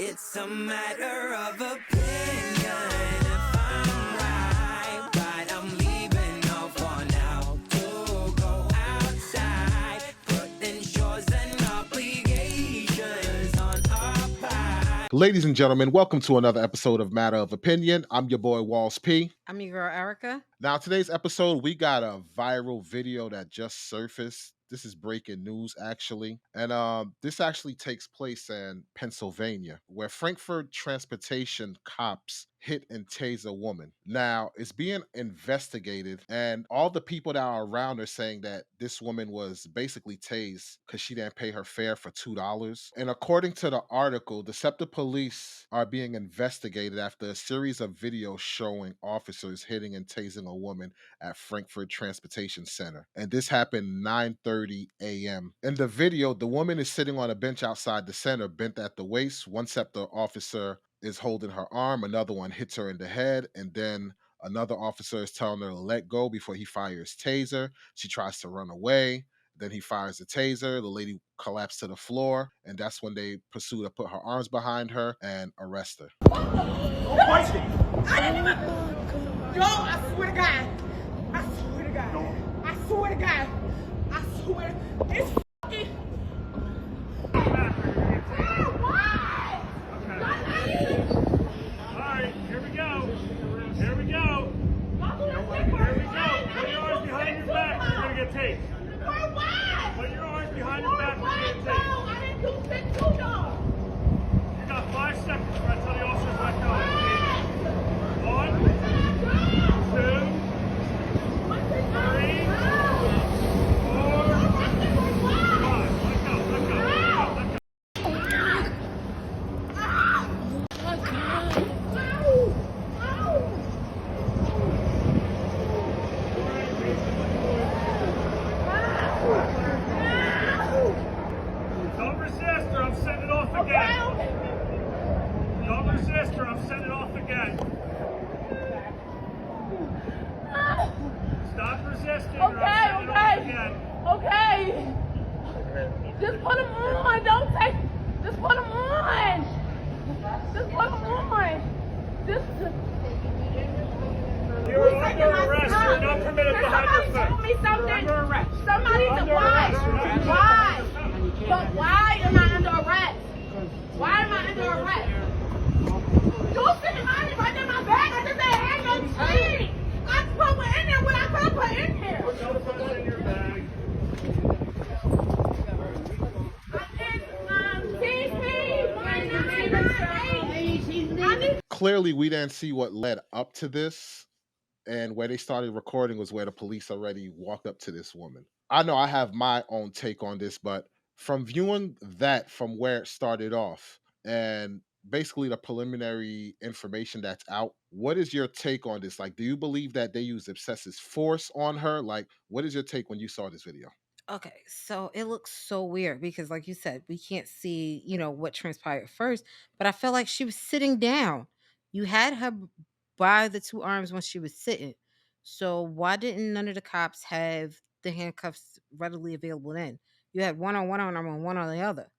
It's a matter of opinion. If I'm right, but I'm leaving no for now to go outside, putting chores and obligations on our part. Ladies and gentlemen, welcome to another episode of Matter of Opinion. I'm your boy Walls P. I'm your girl Erica. Now, today's episode, we got a viral video that just surfaced. This is breaking news, actually. And this actually takes place in Pennsylvania, where Frankford Transportation cops hit and tase a woman. Now, it's being investigated, and all the people that are around are saying that this woman was basically tased because she didn't pay her fare for $2. And according to the article, the SEPTA police are being investigated after a series of videos showing officers hitting and tasing a woman at Frankford Transportation Center. And this happened 9:30 a.m. In the video, the woman is sitting on a bench outside the center, bent at the waist. One SEPTA officer is holding her arm, another one hits her in the head, and then another officer is telling her to let go before he fires taser. She tries to run away. Then he fires the taser. The lady collapsed to the floor, and that's when they pursue to put her arms behind her and arrest her. I didn't even. Yo, I swear to God. I swear to God. I swear to God. I swear. It's fucking. Why? Alright, here we go. Here we go. Here we go. Put your arms behind your back. You're going to get taped. For what? Put your arms behind your For back. You're what, going to bro? get taped. I didn't do shit to y'all. You got 5 seconds for I tell the officers let go. 1, 2, 3, 4, 5. Let go, let go, let go. Don't resist or I'm sending it off again. Don't resist or I'm sending it off again. Stop resisting or I'm sending it off again. Okay. Just put them on. Don't take. Just put them on. Just put them on. Just. You're under arrest. You're not permitted behind your Somebody told foot. me something. Under arrest. Somebody You're said, under why? arrest. You're not Why? But why am I under arrest? Why am I under arrest? You're sitting right in my bag. I just said, hang on tree. I put what in there what I could put in here. Don't put it in your bag. Clearly, we didn't see what led up to this, and where they started recording was where the police already walked up to this woman. I know I have my own take on this, but from viewing that from where it started off and basically the preliminary information that's out, what is your take on this? Like, do you believe that they used excessive force on her? Like, what is your take when you saw this video? Okay, so it looks so weird because, like you said, we can't see, what transpired first, but I felt like she was sitting down. You had her by the two arms when she was sitting. So why didn't none of the cops have the handcuffs readily available then? You had one on one arm and one on the other.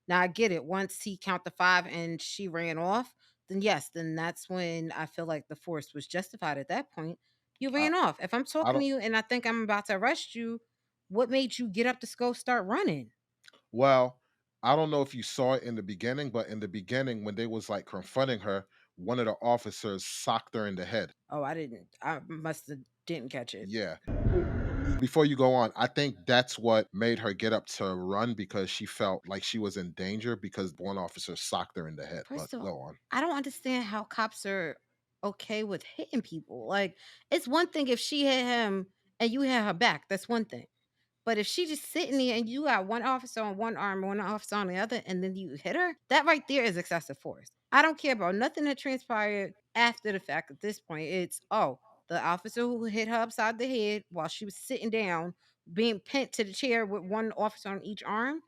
Now I get it. Once he count the 5 and she ran off, then yes, then that's when I feel like the force was justified at that point. You I, ran off. If I'm I talking to don't. you and I think I'm about to arrest you, what made you get up to go start running? Well, I don't know if you saw it in the beginning, but in the beginning, when they was like confronting her, one of the officers socked her in the head. Oh, I didn't. I must have didn't catch it. Yeah. Before you go on, I think that's what made her get up to run because she felt like she was in danger because one officer socked her in the head. But First of all, go on. I don't understand how cops are okay with hitting people. Like, it's one thing if she hit him and you hit her back. That's one thing. But if she just sitting there and you got one officer on one arm and one officer on the other, and then you hit her, that right there is excessive force. I don't care about nothing that transpired after the fact at this point. It's, oh, the officer who hit her upside the head while she was sitting down, being pinned to the chair with one officer on each arm.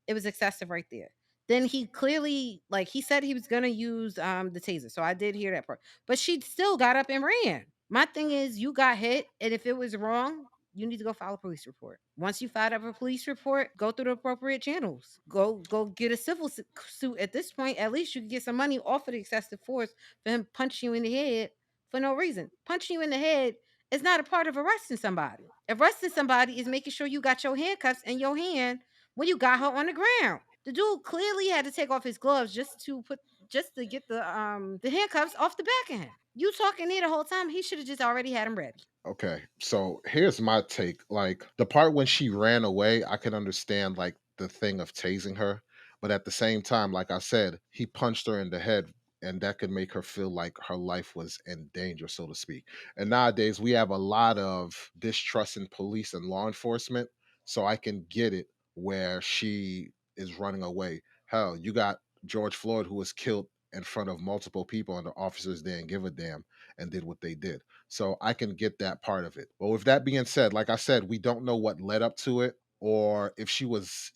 It was excessive right there. Then he clearly, like he said, he was gonna use the taser. So I did hear that part. But she still got up and ran. My thing is, you got hit, and if it was wrong, you need to go file a police report. Once you file up a police report, go through the appropriate channels. Go get a civil suit. At this point, at least you can get some money off of the excessive force for him punching you in the head for no reason. Punching you in the head is not a part of arresting somebody. Arresting somebody is making sure you got your handcuffs in your hand when you got her on the ground. The dude clearly had to take off his gloves just to get the handcuffs off the back of him. You talking there the whole time, he should have just already had him ready. Okay, so here's my take. Like the part when she ran away, I can understand like the thing of tasing her, but at the same time, like I said, he punched her in the head, and that could make her feel like her life was in danger, so to speak. And nowadays, we have a lot of distrust in police and law enforcement, so I can get it where she is running away. Hell, you got George Floyd who was killed in front of multiple people, and the officers didn't give a damn and did what they did. So I can get that part of it. But with that being said, like I said, we don't know what led up to it or if she was,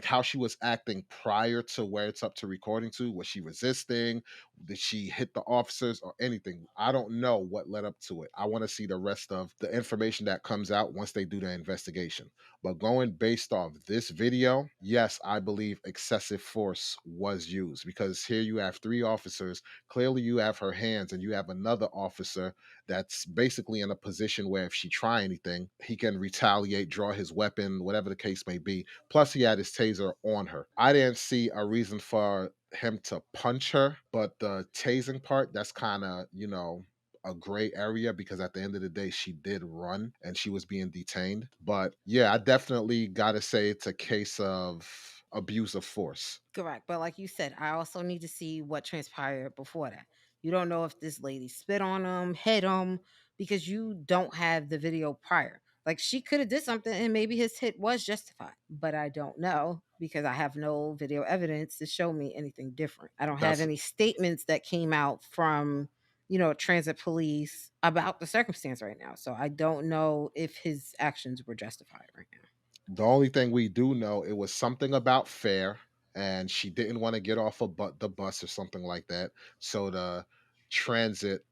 how she was acting prior to where it's up to recording to. Was she resisting? Did she hit the officers or anything? I don't know what led up to it. I want to see the rest of the information that comes out once they do the investigation. But going based off this video, yes, I believe excessive force was used because here you have three officers. Clearly you have her hands and you have another officer that's basically in a position where if she try anything, he can retaliate, draw his weapon, whatever the case may be. Plus he had his taser on her. I didn't see a reason for him to punch her, but the tasing part, that's kind of, a gray area because at the end of the day she did run and she was being detained. But yeah, I definitely got to say it's a case of abuse of force. Correct. But like you said, I also need to see what transpired before that. You don't know if this lady spit on him, hit him, because you don't have the video prior. Like she could have did something and maybe his hit was justified, but I don't know because I have no video evidence to show me anything different. I don't have That's any statements that came out from, transit police about the circumstance right now. So I don't know if his actions were justified right now. the only thing we do know. It was something about fare, and she didn't want to get off the bus or something like that. So the transit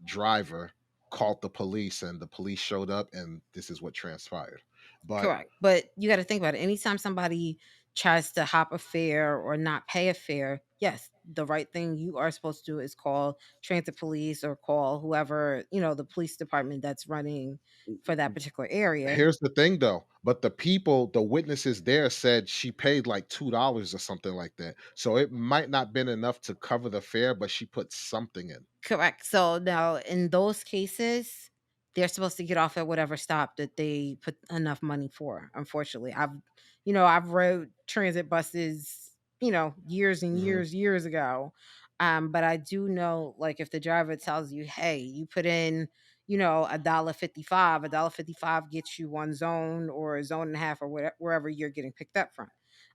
driver called the police, and the police showed up, and this is what transpired. But Correct. But you got to think about it. Anytime somebody tries to hop a fare or not pay a fare, yes, the right thing you are supposed to do is call transit police or call whoever, the police department that's running for that particular area. here's the thing, though. But the witnesses there said she paid like $2 or something like that. So it might not been enough to cover the fare, but she put something in. Correct. So now in those cases, they're supposed to get off at whatever stop that they put enough money for. Unfortunately, I've rode transit buses, years and Hmm. years ago. But I do know, like, if the driver tells you, "Hey, you put in, $1.55, gets you one zone or a zone and a half or wherever you're getting picked up from."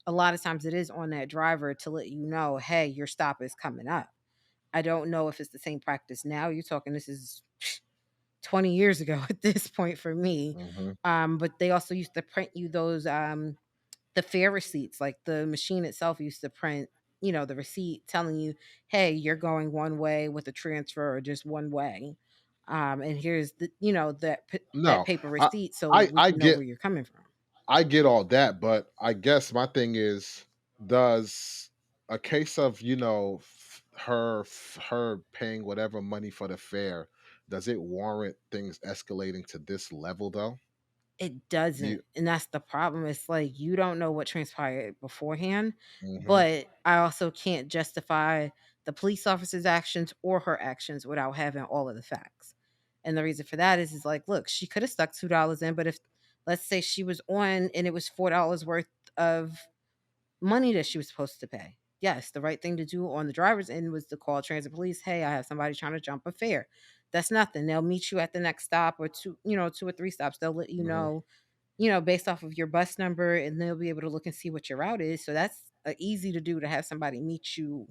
A lot of times, it is on that driver to let you know, "Hey, your stop is coming up." I don't know if it's the same practice now. You're talking this is 20 years ago at this point for me. Hmm. But they also used to print you those the fare receipts. Like the machine itself used to print, the receipt telling you, hey, you're going one way with a transfer or just one way. And here's the, that No, paper I, receipt so I, we I can know get, where you're coming from. I get all that, but I guess my thing is, does a case of her paying whatever money for the fare, does it warrant things escalating to this level though? It Do doesn't, you, and that's the problem. It's like you don't know what transpired beforehand, hmm but I also can't justify the police officer's actions or her actions without having all of the facts. And the reason for that is like, look, she could have stuck $2 in, but if let's say she was on and it was $4 worth of money that she was supposed to pay. Yes, the right thing to do on the driver's end was to call transit police. Hey, I have somebody trying to jump a fare. That's nothing. They'll meet you at the next stop or two or three stops. They'll let you hmm know, based off of your bus number, and they'll be able to look and see what your route is. So that's easy to do to have somebody meet you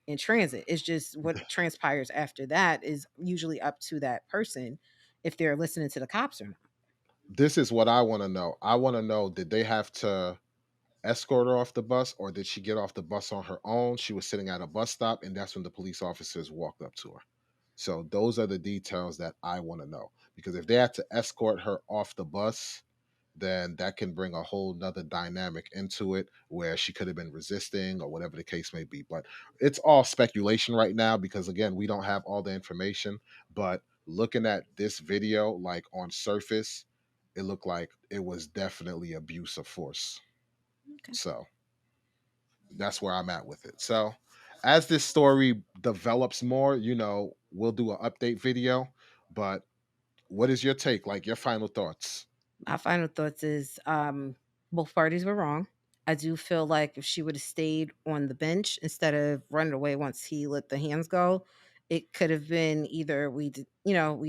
in transit. It's just what transpires after that is usually up to that person if they're listening to the cops or not. This is what I want to know. I want to know, did they have to escort her off the bus, or did she get off the bus on her own? She was sitting at a bus stop, and that's when the police officers walked up to her. So those are the details that I want to know. Because if they had to escort her off the bus, then that can bring a whole nother dynamic into it where she could have been resisting or whatever the case may be. But it's all speculation right now because again, we don't have all the information. But looking at this video, like on surface, it looked like it was definitely abuse of force. Okay. So that's where I'm at with it. So as this story develops more, we'll do an update video. But what is your take? Like your final thoughts? My final thoughts is both parties were wrong. I do feel like if she would have stayed on the bench instead of running away once he let the hands go, it could have been either we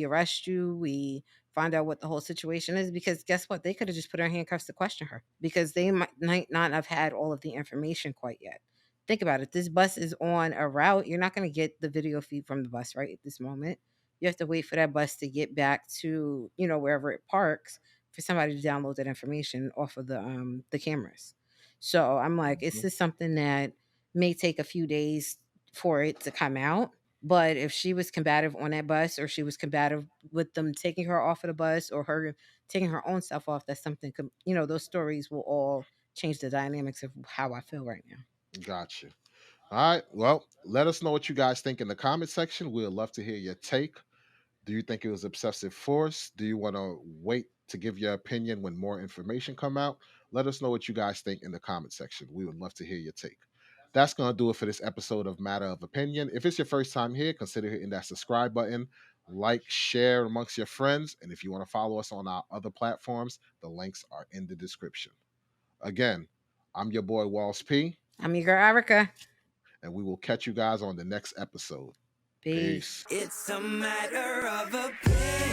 arrest you, we find out what the whole situation is. Because guess what? They could have just put her in handcuffs to question her because they might not have had all of the information quite yet. Think about it. This bus is on a route. You're not going to get the video feed from the bus right at this moment. You have to wait for that bus to get back to, wherever it parks for somebody to download that information off of the cameras. So I'm like, it's Mhm. just something that may take a few days for it to come out. But if she was combative on that bus, or she was combative with them taking her off of the bus, or her taking her own stuff off, that's something. Those stories will all change the dynamics of how I feel right now. Gotcha. All right. Well, let us know what you guys think in the comment section. We'd love to hear your take. Do you think it was excessive force? Do you want to wait to give your opinion when more information come out? Let us know what you guys think in the comment section. We would love to hear your take. That's going to do it for this episode of Matter of Opinion. If it's your first time here, consider hitting that subscribe button, like, share amongst your friends, and if you want to follow us on our other platforms, the links are in the description. Again, I'm your boy Walls P, I'm your girl Erica. and we will catch you guys on the next episode. Peace. Peace. It's a matter of opinion.